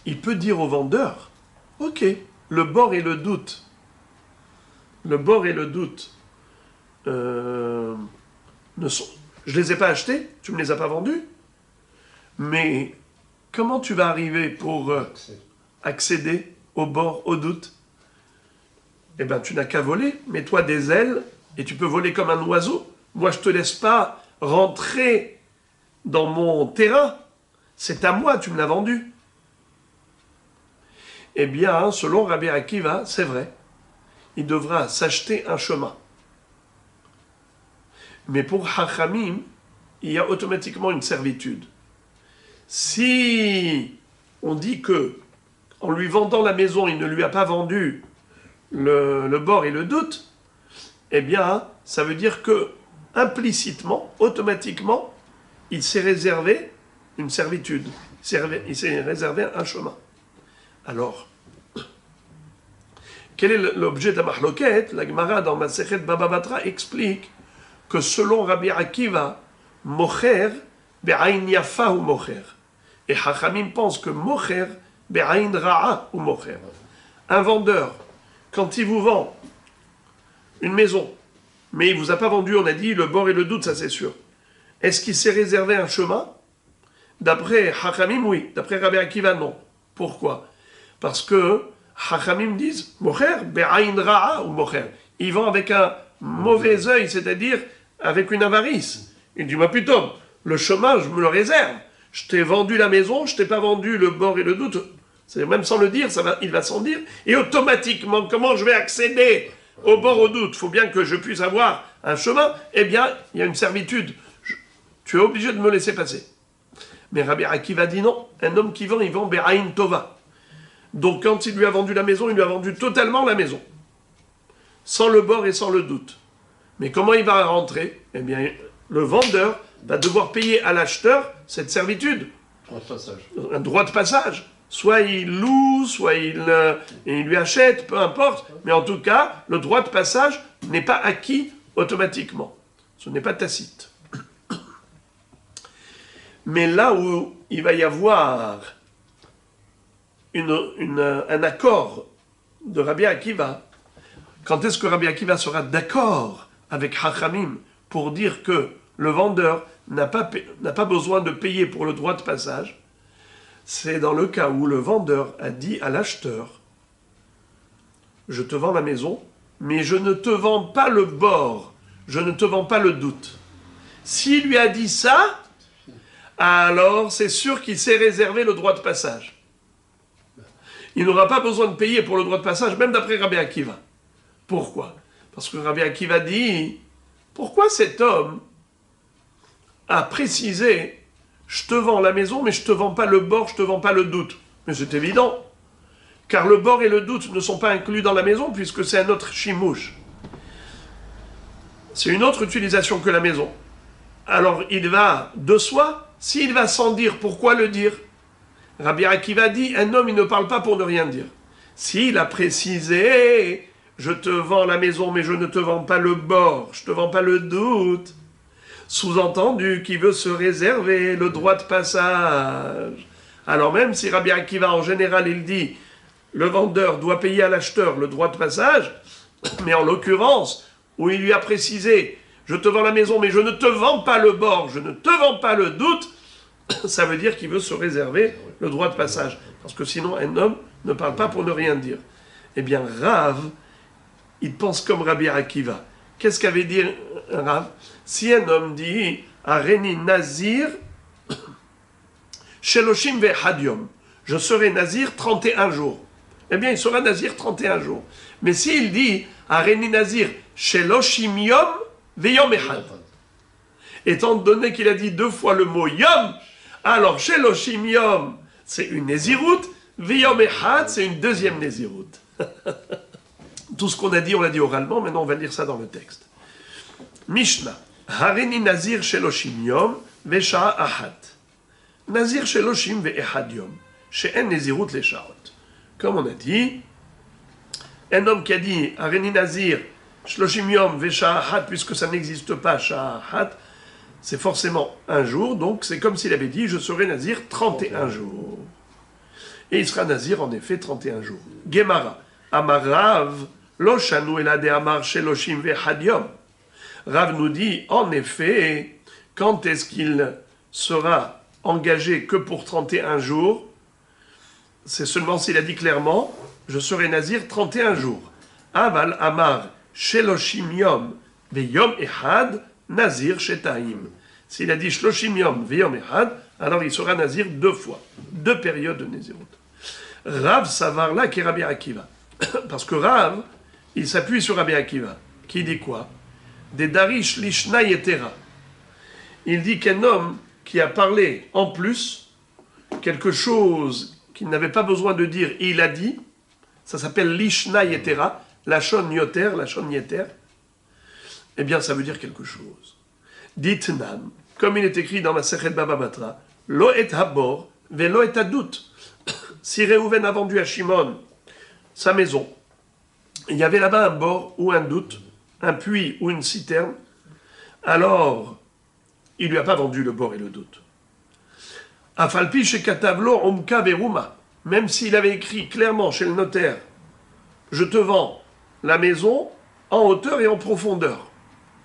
il peut dire au vendeur, ok, le bord et le doute, ne sont, je les ai pas achetés, tu me les as pas vendus, mais comment tu vas arriver pour accéder au bord, au doute? Eh bien, tu n'as qu'à voler, mets-toi des ailes et tu peux voler comme un oiseau. Moi, je te laisse pas rentrer dans mon terrain. C'est à moi, tu me l'as vendu. Eh bien, selon Rabbi Akiva, c'est vrai. Il devra s'acheter un chemin. Mais pour Hachamim, il y a automatiquement une servitude. Si on dit que, en lui vendant la maison, il ne lui a pas vendu le bord et le doute, eh bien, ça veut dire que, implicitement, automatiquement, il s'est réservé une servitude. Il s'est réservé un chemin. Alors, quel est l'objet de la mahloket? La Gemara dans Masechet Baba Batra explique que selon Rabbi Akiva, mocher be'ain yafa ou mocher. Et Hachamim pense que mocher be'ain ra'a ou mocher. Un vendeur, quand il vous vend une maison, mais il ne vous a pas vendu, on a dit, le bord et le doute, ça c'est sûr. Est-ce qu'il s'est réservé un chemin? D'après Hachamim, oui. D'après Rabbi Akiva, non. Pourquoi? Parce que Hachamim disent mocher be'ain ra'a ou mocher. Ils vont avec un mauvais œil, c'est-à-dire avec une avarice. Il dit, moi plutôt, le chemin, je me le réserve. Je t'ai vendu la maison, je t'ai pas vendu le bord et le doute. C'est même sans le dire, il va sans dire. Et automatiquement, comment je vais accéder au bord au doute? Il faut bien que je puisse avoir un chemin. Eh bien, il y a une servitude. Tu es obligé de me laisser passer. Mais Rabbi Akiva dit non. Un homme qui vend, il vend be'ain tova. Donc quand il lui a vendu la maison, il lui a vendu totalement la maison. Sans le bord et sans le doute. Mais comment il va rentrer? Eh bien, le vendeur va devoir payer à l'acheteur cette servitude. Un droit de passage. Soit il loue, soit il lui achète, peu importe. Mais en tout cas, le droit de passage n'est pas acquis automatiquement. Ce n'est pas tacite. Mais là où il va y avoir un accord de Rabbi Akiva, quand est-ce que Rabbi Akiva sera d'accord avec Hachamim pour dire que le vendeur n'a pas besoin de payer pour le droit de passage? C'est dans le cas où le vendeur a dit à l'acheteur, je te vends la maison, mais je ne te vends pas le bord, je ne te vends pas le doute. S'il lui a dit ça, alors c'est sûr qu'il s'est réservé le droit de passage. Il n'aura pas besoin de payer pour le droit de passage, même d'après Rabbi Akiva. Pourquoi? Parce que Rabbi Akiva dit, pourquoi cet homme a précisé, je te vends la maison, mais je ne te vends pas le bord, je ne te vends pas le doute? Mais c'est évident, car le bord et le doute ne sont pas inclus dans la maison, puisque c'est un autre chimouche. C'est une autre utilisation que la maison. Alors il va de soi, s'il va sans dire, pourquoi le dire? Rabbi Akiva dit, un homme il ne parle pas pour ne rien dire. S'il a précisé, je te vends la maison mais je ne te vends pas le bord, je ne te vends pas le doute, sous-entendu qu'il veut se réserver le droit de passage. Alors même si Rabbi Akiva en général il dit, le vendeur doit payer à l'acheteur le droit de passage, mais en l'occurrence, où il lui a précisé, je te vends la maison mais je ne te vends pas le bord, je ne te vends pas le doute, ça veut dire qu'il veut se réserver le droit de passage. Parce que sinon, un homme ne parle pas pour ne rien dire. Eh bien, Rav, il pense comme Rabbi Akiva. Qu'est-ce qu'avait dit Rav? Si un homme dit « Areni Nazir Sheloshim ve'echad yom » je serai Nazir 31 jours. Eh bien, il sera Nazir 31 jours. Mais s'il dit « Areni Nazir Sheloshim yom ve'yom echad » étant donné qu'il a dit 2 fois le mot « yom », alors, chez l'Oshim Yom, c'est une Nézirout, Viyom Echad, c'est une deuxième Nézirout. Tout ce qu'on a dit, on l'a dit oralement, maintenant on va lire ça dans le texte. Mishnah, Harini Nazir Sheloshim Yom, Vesha Ahad. Nazir Sheloshim Ve'echad Yom, She'en Nézirout Leshaot. Comme on a dit, un homme qui a dit Harini Nazir Sheloshim Yom, Vesha Ahad, puisque ça n'existe pas, Sha'ahad, c'est forcément un jour, donc c'est comme s'il avait dit, je serai nazir 31 jours. Et il sera nazir en effet 31 jours. Gemara, Amar Rav, lo shanu elade amar sheloshim ve'echad yom. Rav nous dit, en effet, quand est-ce qu'il sera engagé que pour 31 jours? C'est seulement s'il a dit clairement, je serai nazir 31 jours. Aval amar sheloshim yom ve'yom echad nazir shetaim. S'il a dit shloshim yom ve'yom echad, alors il sera nazir 2 fois, 2 périodes de nazirut. Rav savar là qui est Rabbi Akiva. Parce que Rav, il s'appuie sur Rabbi Akiva, qui dit quoi? Des darish lishna yetera. Il dit qu'un homme qui a parlé en plus quelque chose qu'il n'avait pas besoin de dire, et il a dit, ça s'appelle lishna yetera, la shon yoter, la shon yeter, eh bien ça veut dire quelque chose. Ditnan, comme il est écrit dans ma Sechet Baba Batra, lo et habor, velo et adout. Si Réhouven a vendu à Shimon sa maison, il y avait là-bas un bord ou un doute, un puits ou une citerne, alors il ne lui a pas vendu le bord et le doute. Afalpi chez Katavlo Omka Beruma, même s'il avait écrit clairement chez le notaire, je te vends la maison en hauteur et en profondeur.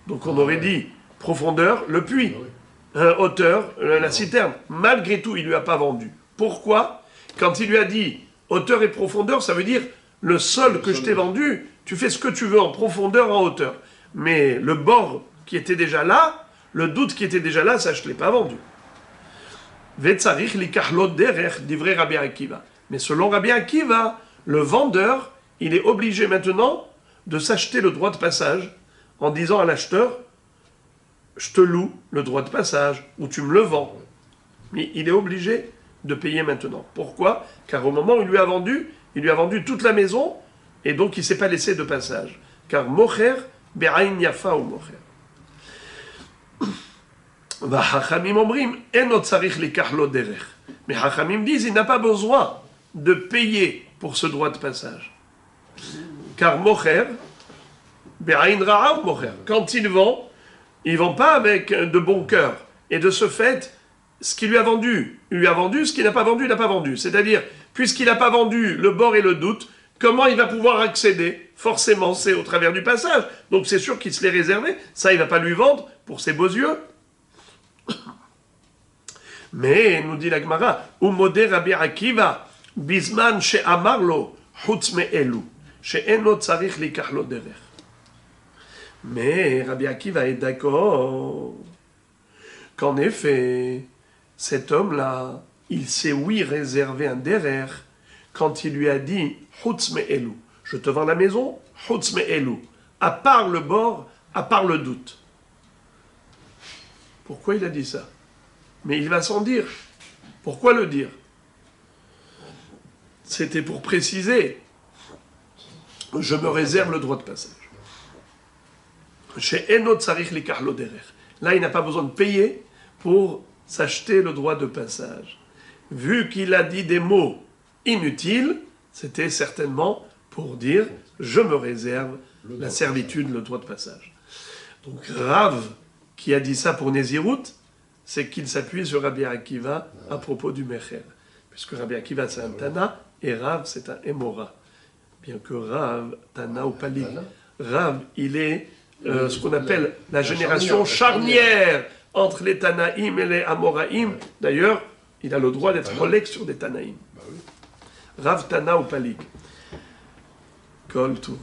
Donc on aurait dit profondeur, le puits, hauteur, la citerne. Malgré tout, il ne lui a pas vendu. Pourquoi? Quand il lui a dit hauteur et profondeur, ça veut dire le sol que je t'ai vendu, tu fais ce que tu veux en profondeur, en hauteur. Mais le bord qui était déjà là, le doute qui était déjà là, ça je ne l'ai pas vendu. Vetzarich likachlot derech divrei Rabbi Akiva. Mais selon Rabbi Akiva, le vendeur, il est obligé maintenant de s'acheter le droit de passage en disant à l'acheteur, je te loue le droit de passage ou tu me le vends. Mais il est obligé de payer maintenant. Pourquoi? Car au moment où il lui a vendu toute la maison, et donc il ne s'est pas laissé de passage. Car mocher, be'ain yafa ou mocher. Mais Hachamim disent, il n'a pas besoin de payer pour ce droit de passage. Car mocher, be'ain ra'a ou mocher. Quand il ne vend pas avec de bon cœur. Et de ce fait, ce qu'il lui a vendu, il lui a vendu, ce qu'il n'a pas vendu, il n'a pas vendu. C'est-à-dire, puisqu'il n'a pas vendu le bord et le doute, comment il va pouvoir accéder? Forcément, c'est au travers du passage. Donc c'est sûr qu'il se l'est réservé. Ça, il ne va pas lui vendre pour ses beaux yeux. Mais, nous dit la Gemara, Umode Rabbi Akiva, Bisman she amarlo, chutz me'elu, she eno tzarich likachlo derech. Mais Rabbi Akiva est d'accord qu'en effet, cet homme-là, il s'est oui réservé un derer quand il lui a dit Chutz me'elu, je te vends la maison, Chutz me'elu, à part le bord, à part le doute. Pourquoi il a dit ça? Mais il va s'en dire. Pourquoi le dire? C'était pour préciser, je me réserve le droit de passage. Chez Enot Sarich Likachlo Derer. Là, il n'a pas besoin de payer pour s'acheter le droit de passage. Vu qu'il a dit des mots inutiles, c'était certainement pour dire je me réserve la servitude, le droit de passage. Donc Rav, qui a dit ça pour Nézirut, c'est qu'il s'appuie sur Rabbi Akiva à propos du Mecher. Puisque Rabbi Akiva c'est un Tana et Rav c'est un Emora. Bien que Rav, Tana ou Palik, Rav il est ce qu'on appelle la génération charnière entre les Tanaïm et les Amoraïm. D'ailleurs, il a le droit d'être Holek sur des Tanaïm. Rav Tana ou Palik. Kol Touv.